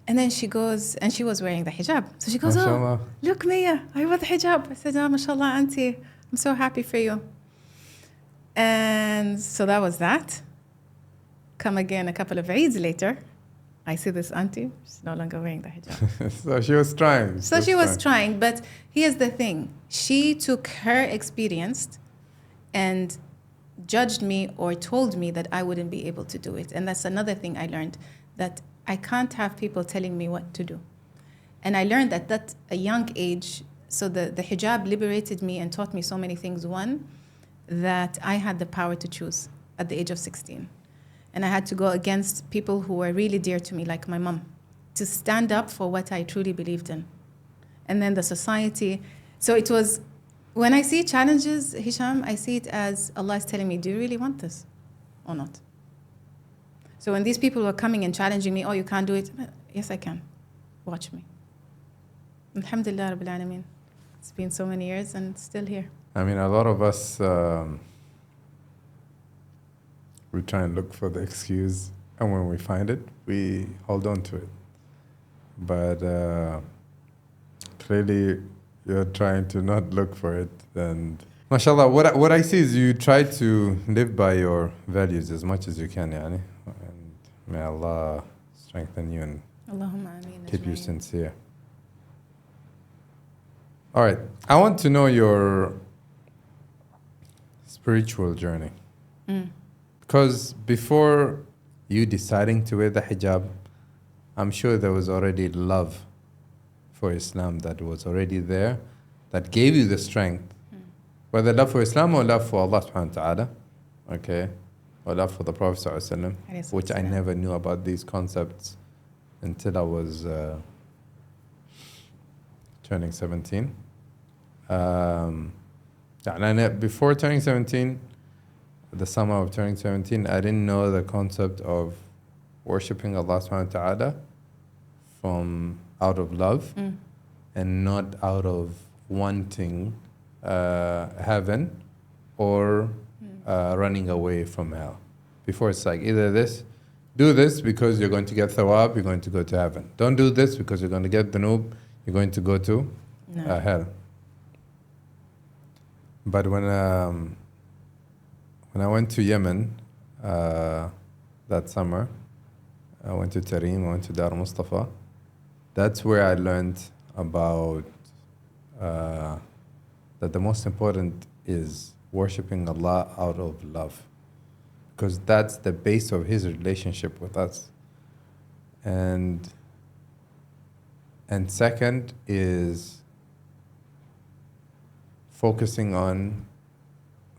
And then she goes, and she was wearing the hijab. So she goes, oh, look, Mayya, I wear the hijab. I said, oh, mashallah, auntie, I'm so happy for you. And so that was that. Come again a couple of Eids later, I see this auntie, she's no longer wearing the hijab. So she was trying. So she was trying, but here's the thing. She took her experience and judged me or told me that I wouldn't be able to do it. And that's another thing I learned, that I can't have people telling me what to do. And I learned that at a young age, so the hijab liberated me and taught me so many things. One, that I had the power to choose at the age of 16. And I had to go against people who were really dear to me, like my mom, to stand up for what I truly believed in. And then the society. So it was, when I see challenges, Hisham, I see it as Allah is telling me, do you really want this or not? So when these people were coming and challenging me, oh, you can't do it. Yes, I can. Watch me. Alhamdulillah Rabbil Alameen. It's been so many years and still here. I mean, a lot of us, we try and look for the excuse. And when we find it, we hold on to it. But clearly, you're trying to not look for it. And mashallah, what I see is you try to live by your values as much as you can, yani. May Allah strengthen you and keep you sincere. All right. I want to know your spiritual journey. Because before you deciding to wear the hijab, I'm sure there was already love for Islam that was already there. that gave you the strength, whether love for Islam or love for Allah subhanahu wa ta'ala, okay, or love for the Prophet sallallahu alaihi wasallam, which I never knew about these concepts until I was turning 17. Before turning 17, the summer of turning 17, I didn't know the concept of worshipping Allah subhanahu wa ta'ala from out of love and not out of wanting heaven or running away from hell. Before, it's like either this, do this because you're going to get thawab, you're going to go to heaven. Don't do this because you're going to get dunub, you're going to go to hell. But when I went to Yemen that summer, I went to Tarim, I went to Dar Mustafa. That's where I learned about that the most important is worshipping Allah out of love, because that's the base of His relationship with us. And second is focusing on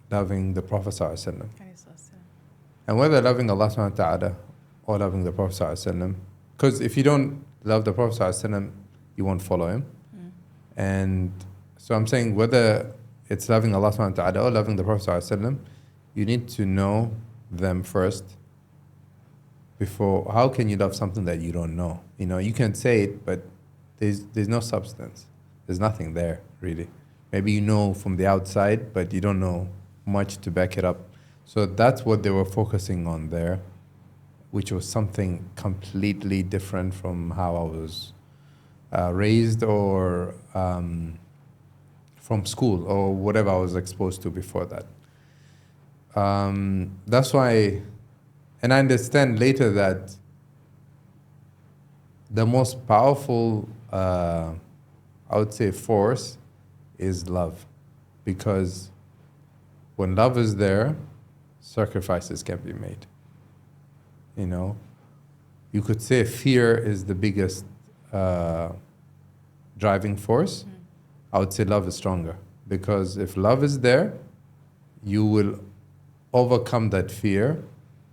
loving the Prophet ﷺ. And whether loving Allah subhanahu wa ta'ala or loving the Prophet ﷺ, because if you don't love the Prophet ﷺ, you won't follow him. And so I'm saying whether it's loving Allah subhanahu wa ta'ala or loving the Prophet ﷺ, you need to know them first before. How can you love something that you don't know? You know, you can say it, but there's no substance. There's nothing there, really. Maybe you know from the outside, but you don't know much to back it up. So that's what they were focusing on there, which was something completely different from how I was raised or from school or whatever I was exposed to before that. That's why, and I understand later that the most powerful, I would say, force is love. Because when love is there, sacrifices can be made. You know, you could say fear is the biggest driving force. I would say love is stronger, because if love is there, you will overcome that fear,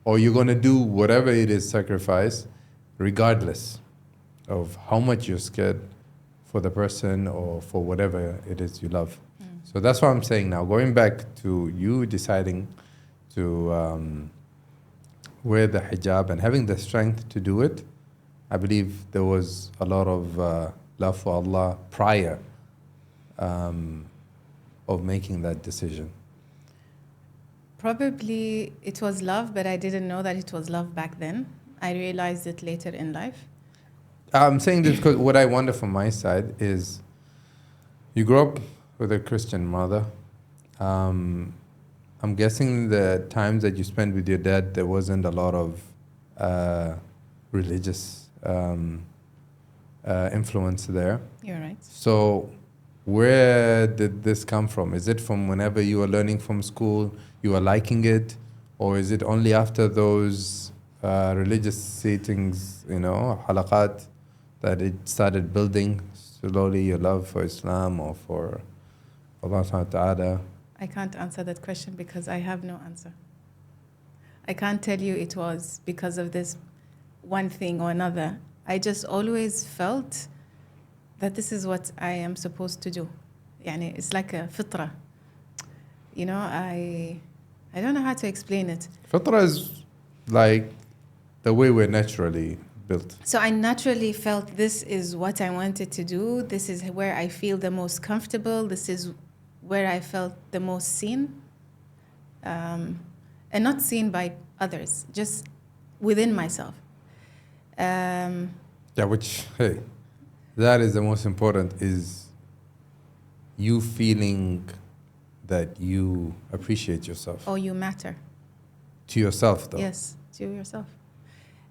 or you're going to do whatever it is, sacrifice, regardless of how much you're scared for the person or for whatever it is you love. So that's what I'm saying now. Going back to you deciding to wear the hijab and having the strength to do it, I believe there was a lot of love for Allah prior of making that decision. Probably it was love, but I didn't know that it was love back then. I realized it later in life. I'm saying this because what I wonder from my side is you grew up with a Christian mother. I'm guessing the times that you spent with your dad, there wasn't a lot of religious influence there. You're right. So where did this come from? Is it from whenever you were learning from school, you were liking it? Or is it only after those religious seatings, you know, halaqat, that it started building slowly your love for Islam or for Allah subhanahu wa ta'ala? I can't answer that question because I have no answer. I can't tell you it was because of this one thing or another. I just always felt that this is what I am supposed to do. Yani, it's like a fitra. You know, I don't know how to explain it. Fitra is like the way we're naturally built. So I naturally felt this is what I wanted to do. This is where I feel the most comfortable. This is where I felt the most seen. And not seen by others, just within myself. Which, hey, that is the most important, is you feeling that you appreciate yourself. Oh, you matter. To yourself, though. Yes, to yourself.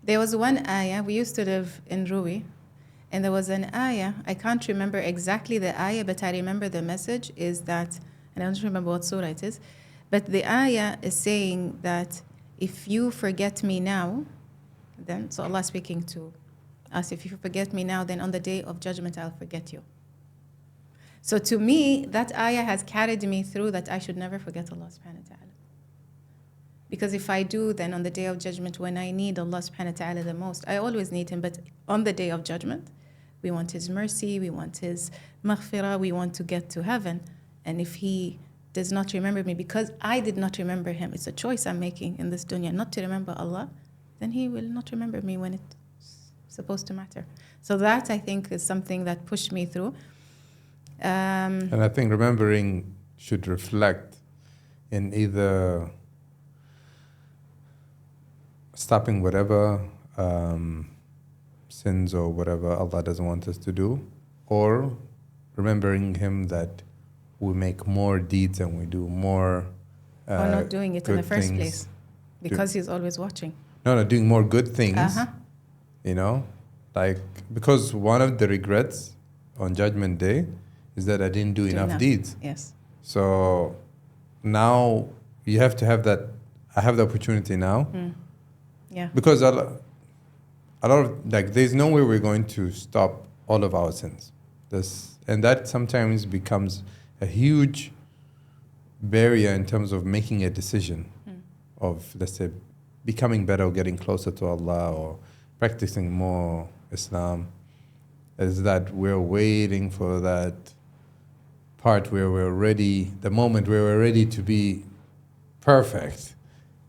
There was one ayah, we used to live in Rui, and there was an ayah, I can't remember exactly the ayah, but I remember the message is that, and I don't remember what surah it is, but the ayah is saying that if you forget me now, then, so Allah speaking to us, if you forget me now, then on the day of judgment, I'll forget you. So to me, that ayah has carried me through that I should never forget Allah subhanahu wa ta'ala. Because if I do, then on the day of judgment, when I need Allah subhanahu wa ta'ala the most, I always need Him, but on the day of judgment, we want His mercy, we want His maghfirah, we want to get to heaven. And if He does not remember me because I did not remember Him, it's a choice I'm making in this dunya not to remember Allah, then He will not remember me when it's supposed to matter. So that, I think, is something that pushed me through. And I think remembering should reflect in either stopping whatever sins or whatever Allah doesn't want us to do, or remembering Him that we make more deeds and we do more or not doing it in the first things. place because He's always watching. No, doing more good things. Uh-huh. You know, like, because one of the regrets on Judgment Day is that I didn't do enough deeds. Yes. So now you have to have that. I have the opportunity now. Yeah. Because a lot of, like, there's no way we're going to stop all of our sins. And that sometimes becomes a huge barrier in terms of making a decision of, let's say, becoming better or getting closer to Allah or practicing more Islam. Is that we're waiting for that part where we're ready, the moment where we're ready to be perfect.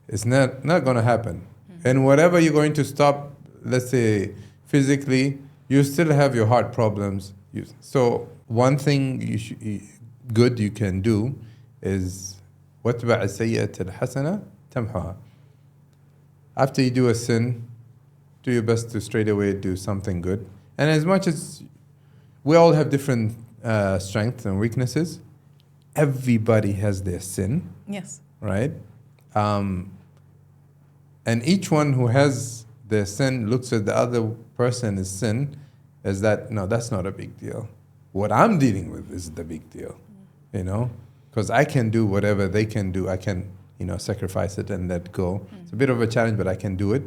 It's not going to happen. And whatever you're going to stop, let's say physically, you still have your heart problems. So one thing good you can do is وَاتْبَعَ السَّيِّئَةَ الْحَسَنَةَ تَمْحُهَا. After you do a sin, do your best to straight away do something good. And as much as we all have different strengths and weaknesses, everybody has their sin. Yes. Right? And each one who has their sin looks at the other person's sin as that, no, that's not a big deal. What I'm dealing with is the big deal, you know? Because I can do whatever they can do. I can, sacrifice it and let go. It's a bit of a challenge, but I can do it.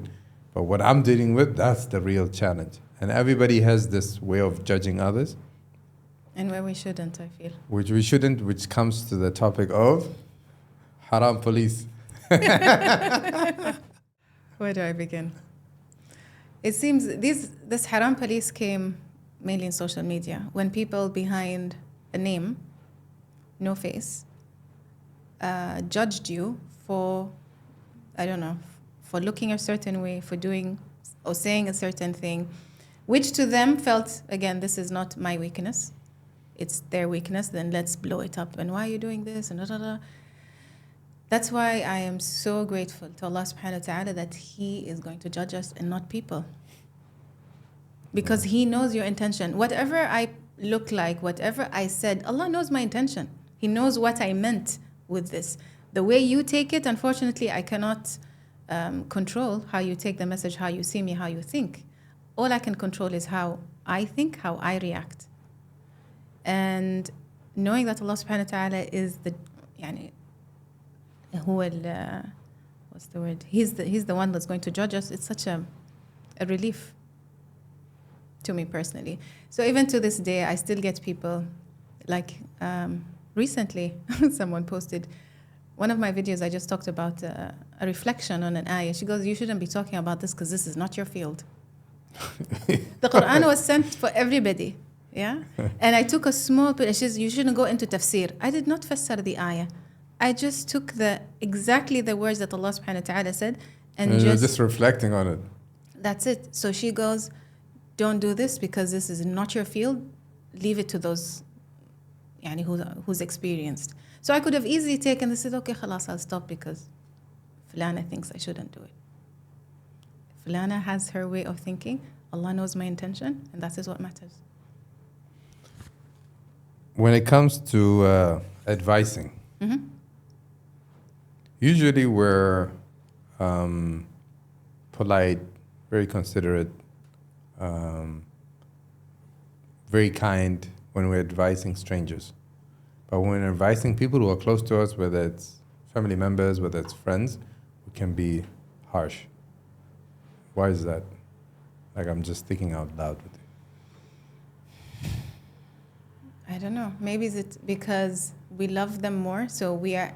But what I'm dealing with, that's the real challenge. And everybody has this way of judging others. And where we shouldn't, I feel. Which we shouldn't, which comes to the topic of haram police. Where do I begin? It seems this haram police came mainly in social media, when people behind a name, no face, judged you for, I don't know, for looking a certain way, for doing or saying a certain thing, which to them felt, again, this is not my weakness, it's their weakness, then let's blow it up. And why are you doing this? And da, da, da. That's why I am so grateful to Allah subhanahu wa ta'ala that He is going to judge us and not people. Because He knows your intention. Whatever I look like, whatever I said, Allah knows my intention. He knows what I meant with this. The way you take it, unfortunately, I cannot control how you take the message, how you see me, how you think. All I can control is how I think, how I react. And knowing that Allah subhanahu wa ta'ala is the, what's the word? He's the one that's going to judge us. It's such a relief to me personally. So even to this day, I still get people like recently someone posted one of my videos. I just talked about a reflection on an ayah. She goes, "You shouldn't be talking about this because this is not your field." The Quran was sent for everybody. Yeah, and I took a small bit. She says, "You shouldn't go into tafsir." I did not fassar the ayah. I just took exactly the words that Allah subhanahu wa ta'ala said and just reflecting on it. That's it. So she goes, don't do this because this is not your field. Leave it to those who's experienced. So I could have easily taken this, said, okay, khalas, I'll stop because Fulana thinks I shouldn't do it. Fulana has her way of thinking. Allah knows my intention, and that is what matters. When it comes to advising, usually we're polite, very considerate, very kind when we're advising strangers. But when we're advising people who are close to us, whether it's family members, whether it's friends, we can be harsh. Why is that? Like, I'm just thinking out loud with you. I don't know. Maybe is it because we love them more, so we are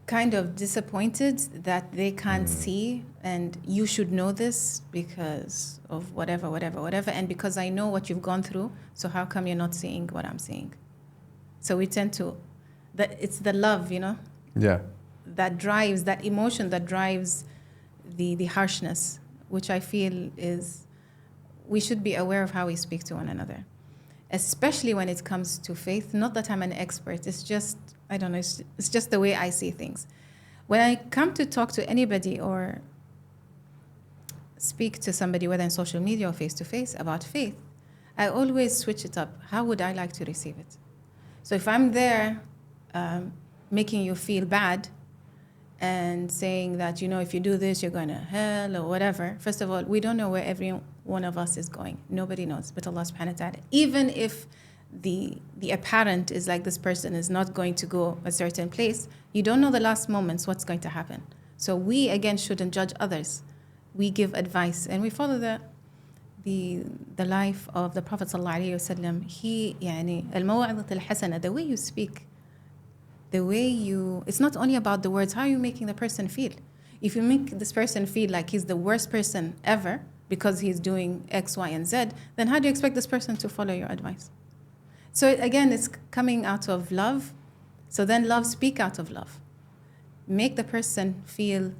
kind of disappointed that they can't see, and you should know this because of whatever, and because I know what you've gone through, so how come you're not seeing what I'm seeing? So we tend to, it's the love, Yeah. that drives, that emotion that drives the harshness, which I feel is, we should be aware of how we speak to one another, especially when it comes to faith. Not that I'm an expert, it's just, I don't know, it's just the way I see things. When I come to talk to anybody or speak to somebody, whether in social media or face to face, about faith, I always switch it up. How would I like to receive it? So if I'm there making you feel bad and saying that, if you do this, you're going to hell or whatever, first of all, we don't know where every one of us is going. Nobody knows but Allah subhanahu wa ta'ala. Even if the apparent is like this person is not going to go a certain place, you don't know the last moments what's going to happen. So we, again, shouldn't judge others. We give advice and we follow the life of the Prophet sallallahu alaihi wasallam. He, al-maw'idat al-hasana, the way you speak, the way it's not only about the words, how are you making the person feel? If you make this person feel like he's the worst person ever because he's doing X, Y, and Z, then how do you expect this person to follow your advice? So again, it's coming out of love. So then speak out of love. Make the person feel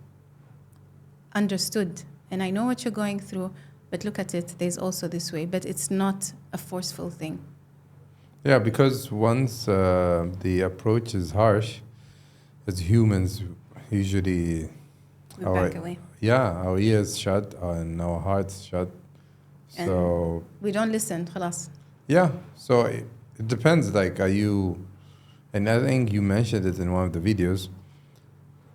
understood. And I know what you're going through, but look at it, there's also this way. But it's not a forceful thing. Yeah, because once the approach is harsh, as humans, usually We back away. Our ears shut and our hearts shut. And so we don't listen, khalas. Yeah, so it depends. Like, are you? And I think you mentioned it in one of the videos,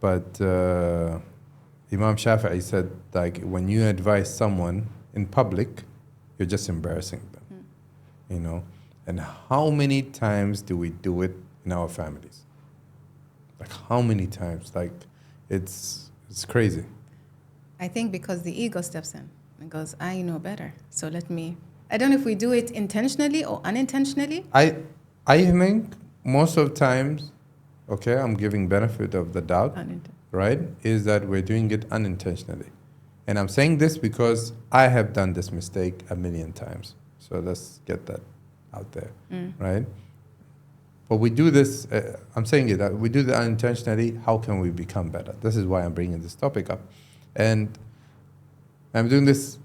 but Imam Shafi'i said, like, when you advise someone in public, you're just embarrassing them, And how many times do we do it in our families? Like, how many times? Like, it's crazy. I think because the ego steps in and goes, I know better, so let me. I don't know if we do it intentionally or unintentionally. I think most of the times, okay, I'm giving benefit of the doubt, right, is that we're doing it unintentionally. And I'm saying this because I have done this mistake a million times. So let's get that out there, right? But we do this, I'm saying it, we do that unintentionally. How can we become better? This is why I'm bringing this topic up. And I'm doing this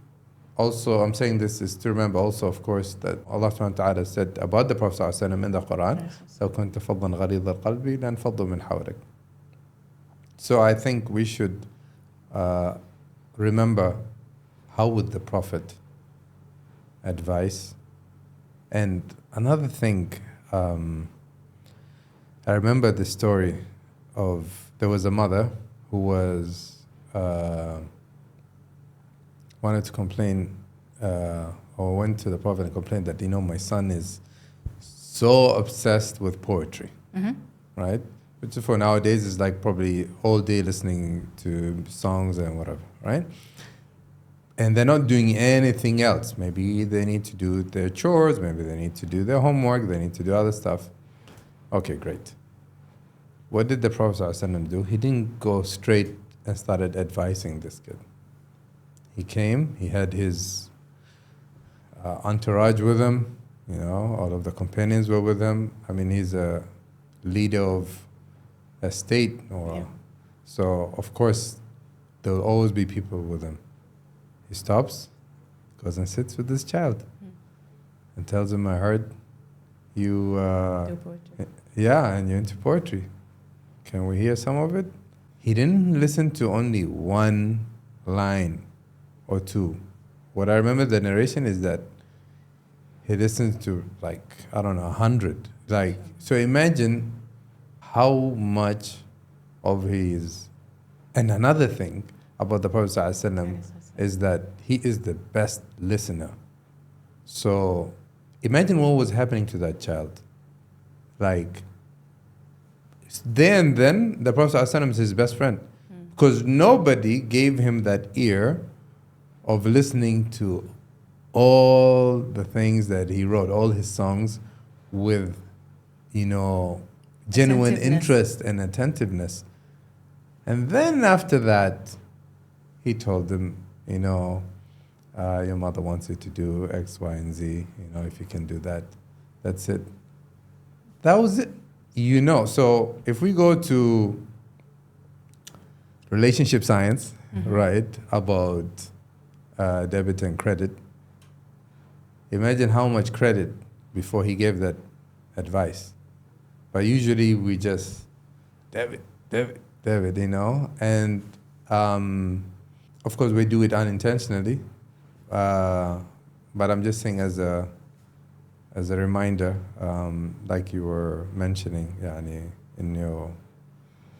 also, I'm saying this is to remember also, of course, that Allah subhanahu wa ta'ala said about the Prophet sallallahu alaihi wasallam in the Quran, لو كنت فظا غليظ القلب لانفضوا من حولك. So I think we should remember how would the Prophet advise. And another thing, I remember the story of, there was a mother who was wanted to complain or went to the Prophet and complained that, my son is so obsessed with poetry, right? Which for nowadays is like probably all day listening to songs and whatever, right? And they're not doing anything else. Maybe they need to do their chores, maybe they need to do their homework, they need to do other stuff. Okay, great. What did the Prophet ﷺ do? He didn't go straight and started advising this kid. He came, he had his entourage with him, all of the companions were with him. I mean, he's a leader of a state, so of course there will always be people with him. He stops, goes and sits with this child and tells him, I heard you Do poetry. and you're into poetry. Can we hear some of it? He didn't listen to only one line or two. What I remember the narration is that he listened to 100. So imagine how much of his. And another thing about the Prophet ﷺ is that he is the best listener. So imagine what was happening to that child. Then the Prophet ﷺ is his best friend. Because nobody gave him that ear of listening to all the things that he wrote, all his songs, with, genuine Attentiveness. interest and attentiveness. And then after that, he told them, your mother wants you to do X, Y, and Z. If you can do that, that's it. That was it. So if we go to relationship science, right, about debit and credit, imagine how much credit before he gave that advice. But usually we just debit, and of course we do it unintentionally. But I'm just saying as a reminder, like you were mentioning, in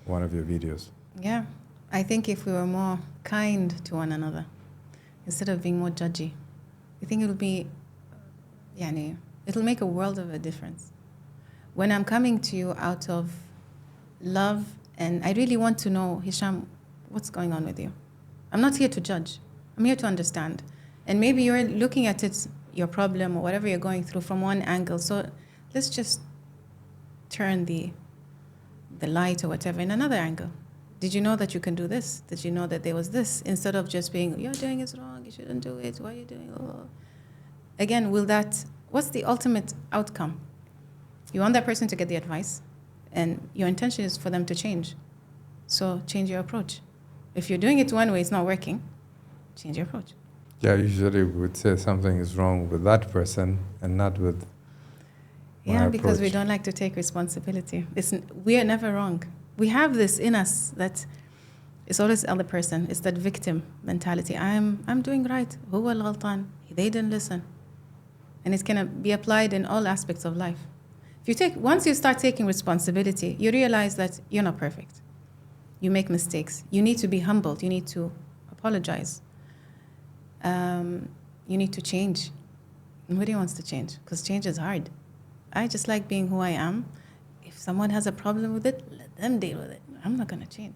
one of your videos. Yeah, I think if we were more kind to one another, instead of being more judgy, I think it'll make a world of a difference. When I'm coming to you out of love, and I really want to know, Hisham, what's going on with you? I'm not here to judge. I'm here to understand. And maybe you're looking at it, your problem or whatever you're going through, from one angle. So let's just turn the light or whatever in another angle. Did you know that you can do this? Did you know that there was this? Instead of just being, you're doing it wrong, you shouldn't do it, why are you doing it? Oh. Again, what's the ultimate outcome? You want that person to get the advice, and your intention is for them to change. So change your approach. If you're doing it one way, it's not working, change your approach. Yeah, usually we would say something is wrong with that person and not with my because we approach. don't like to take responsibility. We are never wrong. We have this in us that it's always the other person. It's that victim mentality. I'm doing right. Huwa al-ghaltan. They didn't listen. And it can be applied in all aspects of life. Once you start taking responsibility, you realize that you're not perfect. You make mistakes. You need to be humbled. You need to apologize. You need to change. Nobody wants to change because change is hard. I just like being who I am. If someone has a problem with it, let them deal with it. I'm not going to change.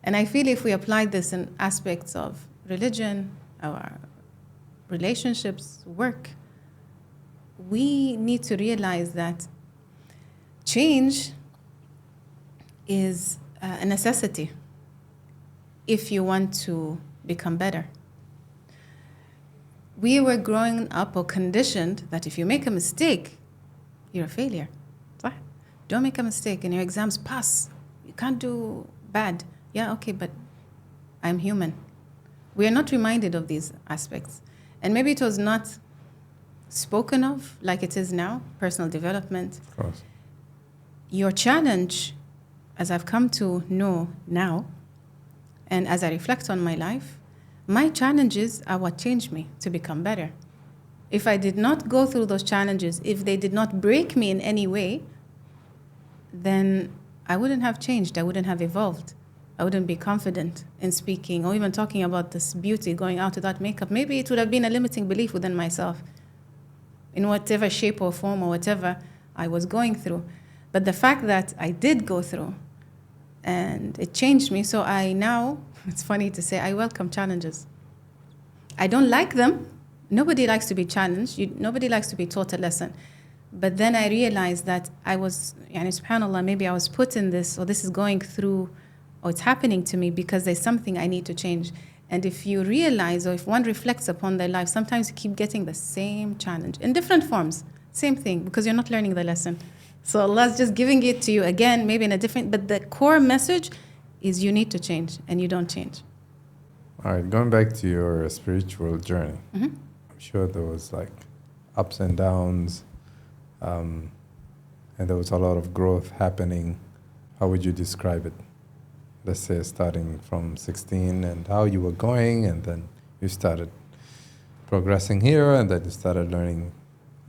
And I feel if we apply this in aspects of religion, our relationships, work, we need to realize that change is a necessity if you want to become better. We were growing up or conditioned that if you make a mistake, you're a failure. Don't make a mistake. In your exams, pass. You can't do bad. Yeah, okay, but I'm human. We are not reminded of these aspects. And maybe it was not spoken of like it is now, personal development. Of course. Your challenge, as I've come to know now, and as I reflect on my life, my challenges are what changed me to become better. If I did not go through those challenges, if they did not break me in any way, then I wouldn't have changed. I wouldn't have evolved. I wouldn't be confident in speaking or even talking about this beauty, going out without makeup. Maybe it would have been a limiting belief within myself in whatever shape or form or whatever I was going through. But the fact that I did go through and it changed me, so I now, it's funny to say, I welcome challenges. I don't like them. Nobody likes to be challenged. Nobody likes to be taught a lesson. But then I realized that I was, subhanAllah, maybe I was put in this, or this is going through, or it's happening to me because there's something I need to change. And if you realize, or if one reflects upon their life, sometimes you keep getting the same challenge in different forms, same thing, because you're not learning the lesson. So Allah's just giving it to you again, maybe in a different, but the core message is you need to change, and you don't change. All right, going back to your spiritual journey, Mm-hmm. I'm sure there was like ups and downs, and there was a lot of growth happening. How would you describe it? Let's say starting from 16 and how you were going, and then you started progressing here, and then you started learning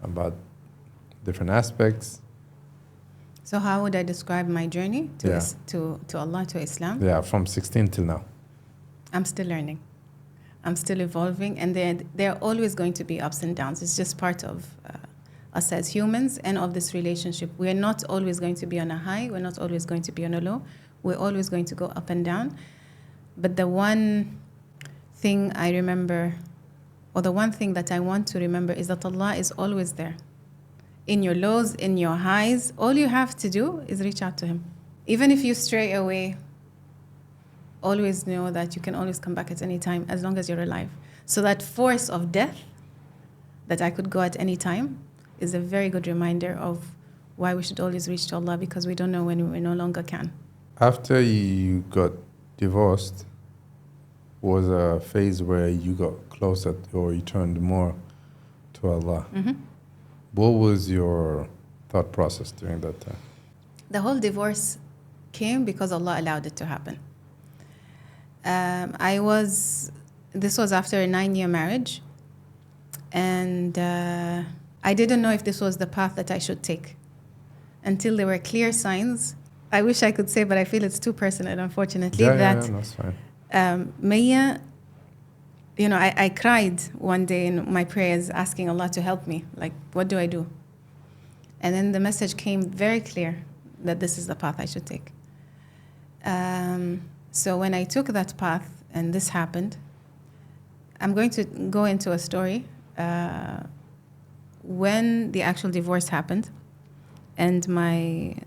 about different aspects. So how would I describe my journey to Yeah. to Allah, to Islam? Yeah, from 16 till now. I'm still learning. I'm still evolving, and there are always going to be ups and downs. It's just part of us as humans and of this relationship. We're not always going to be on a high. We're not always going to be on a low. We're always going to go up and down. But the one thing I remember, or the one thing that I want to remember, is that Allah is always there. in your lows, in your highs, all you have to do is reach out to Him. Even if you stray away, always know that you can always come back at any time as long as you're alive. So that force of death, that I could go at any time, is a very good reminder of why we should always reach to Allah, because we don't know when we no longer can. After you got divorced, was a phase where you got closer or you turned more to Allah. Mm-hmm. What was your thought process during that time? The whole divorce came because Allah allowed it to happen. This was after a 9-year marriage, and I didn't know if this was the path that I should take until there were clear signs. I wish I could say, but I feel it's too personal, unfortunately. Yeah, that's fine. Mayya, I cried one day in my prayers asking Allah to help me. Like, what do I do? And then the message came very clear that this is the path I should take. So when I took that path and this happened, I'm going to go into a story. When the actual divorce happened and my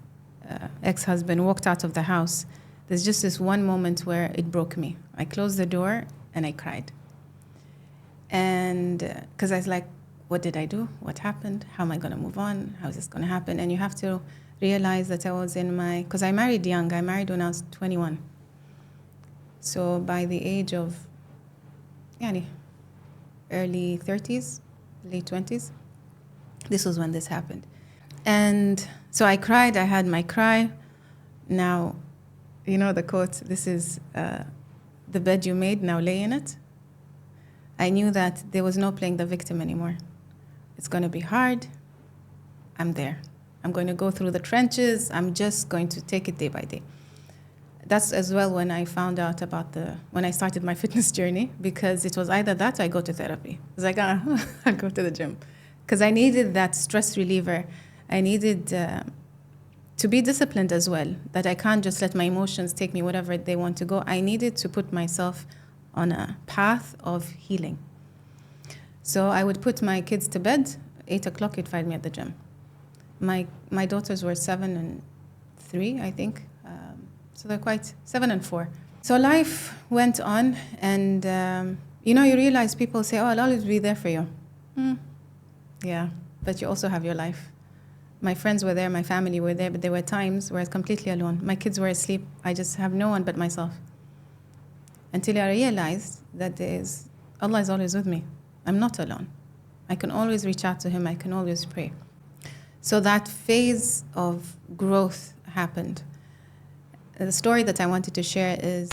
ex-husband walked out of the house, there's just this one moment where it broke me. I closed the door and I cried. And because I was like, what did I do? What happened? How am I going to move on? How is this going to happen? And you have to realize that I was because I married young. I married when I was 21. So by the age of early 30s, late 20s, this was when this happened. And so I cried. I had my cry. Now, you know the quote, this is the bed you made, now lay in it. I knew that there was no playing the victim anymore. It's going to be hard. I'm there. I'm going to go through the trenches. I'm just going to take it day by day. That's as well when I found out about when I started my fitness journey, because it was either that or I go to therapy. I was like, I'll go to the gym. Because I needed that stress reliever. I needed to be disciplined as well, that I can't just let my emotions take me wherever they want to go. I needed to put myself on a path of healing. So I would put my kids to bed. 8 o'clock, you'd find me at the gym. My daughters were 7 and 3, I think. So they're quite 7 and 4. So life went on, and you realize people say, oh, I'll always be there for you. Yeah, but you also have your life. My friends were there, my family were there, but there were times where I was completely alone. My kids were asleep. I just have no one but myself. Until I realized that Allah is always with me. I'm not alone. I can always reach out to Him. I can always pray. So that phase of growth happened. The story that I wanted to share is